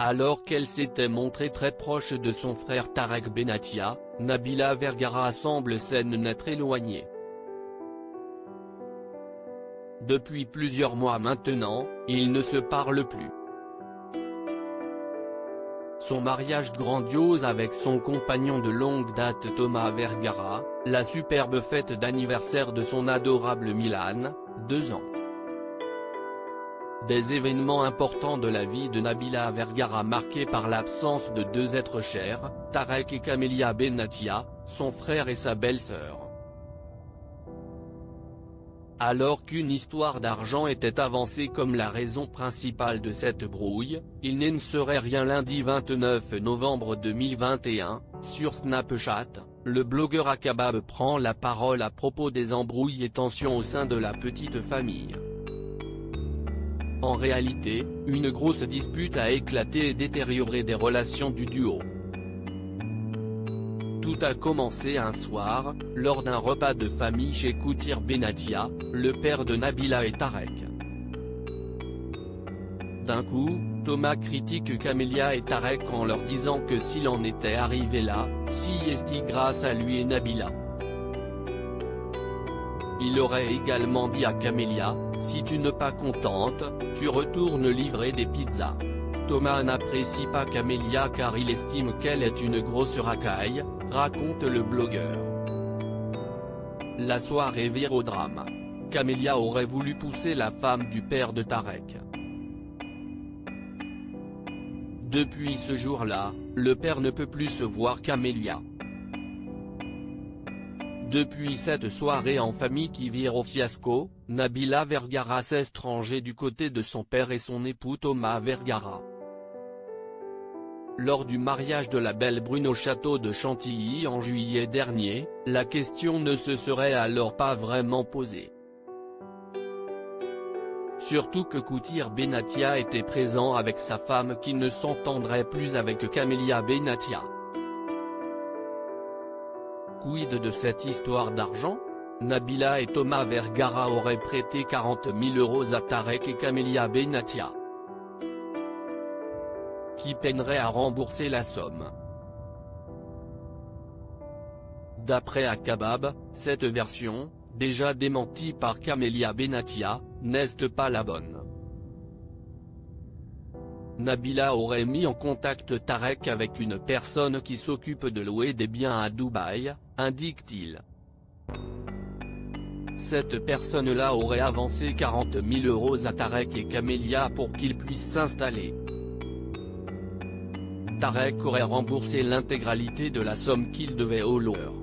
Alors qu'elle s'était montrée très proche de son frère Tarek Benatia, Nabila Vergara semble s'en être éloignée. Depuis plusieurs mois maintenant, ils ne se parlent plus. Son mariage grandiose avec son compagnon de longue date Thomas Vergara, la superbe fête d'anniversaire de son adorable Milan, 2 ans. Des événements importants de la vie de Nabila Vergara marqués par l'absence de 2 êtres chers, Tarek et Camélia Benatia, son frère et sa belle-sœur. Alors qu'une histoire d'argent était avancée comme la raison principale de cette brouille, il n'en serait rien. Lundi 29 novembre 2021, sur Snapchat, le blogueur Akabab prend la parole à propos des embrouilles et tensions au sein de la petite famille. En réalité, une grosse dispute a éclaté et détérioré des relations du duo. Tout a commencé un soir, lors d'un repas de famille chez Koutir Benatia, le père de Nabila et Tarek. D'un coup, Thomas critique Camélia et Tarek en leur disant que s'il en était arrivé là, si est grâce à lui et Nabila. Il aurait également dit à Camélia, si tu n'es pas contente, tu retournes livrer des pizzas. Thomas n'apprécie pas Camélia car il estime qu'elle est une grosse racaille, raconte le blogueur. La soirée vire au drame. Camélia aurait voulu pousser la femme du père de Tarek. Depuis ce jour-là, le père ne peut plus se voir Camélia. Depuis cette soirée en famille qui vire au fiasco, Nabila Vergara s'estrangeait du côté de son père et son époux Thomas Vergara. Lors du mariage de la belle brune au château de Chantilly en juillet dernier, la question ne se serait alors pas vraiment posée. Surtout que Koutir Benatia était présent avec sa femme qui ne s'entendrait plus avec Camélia Benatia. Quid de cette histoire d'argent? Nabila et Thomas Vergara auraient prêté 40 000 € à Tarek et Camélia Benatia, qui peinerait à rembourser la somme. D'après Akabab, cette version, déjà démentie par Camélia Benatia, n'est pas la bonne. Nabila aurait mis en contact Tarek avec une personne qui s'occupe de louer des biens à Dubaï, indique-t-il. Cette personne-là aurait avancé 40 000 € à Tarek et Camélia pour qu'ils puissent s'installer. Tarek aurait remboursé l'intégralité de la somme qu'il devait au loueur.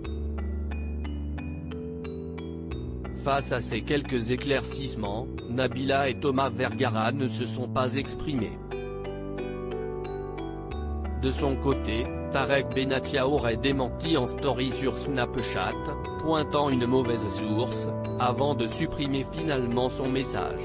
Face à ces quelques éclaircissements, Nabila et Thomas Vergara ne se sont pas exprimés. De son côté, Tarek Benatia aurait démenti en story sur Snapchat, pointant une mauvaise source, avant de supprimer finalement son message.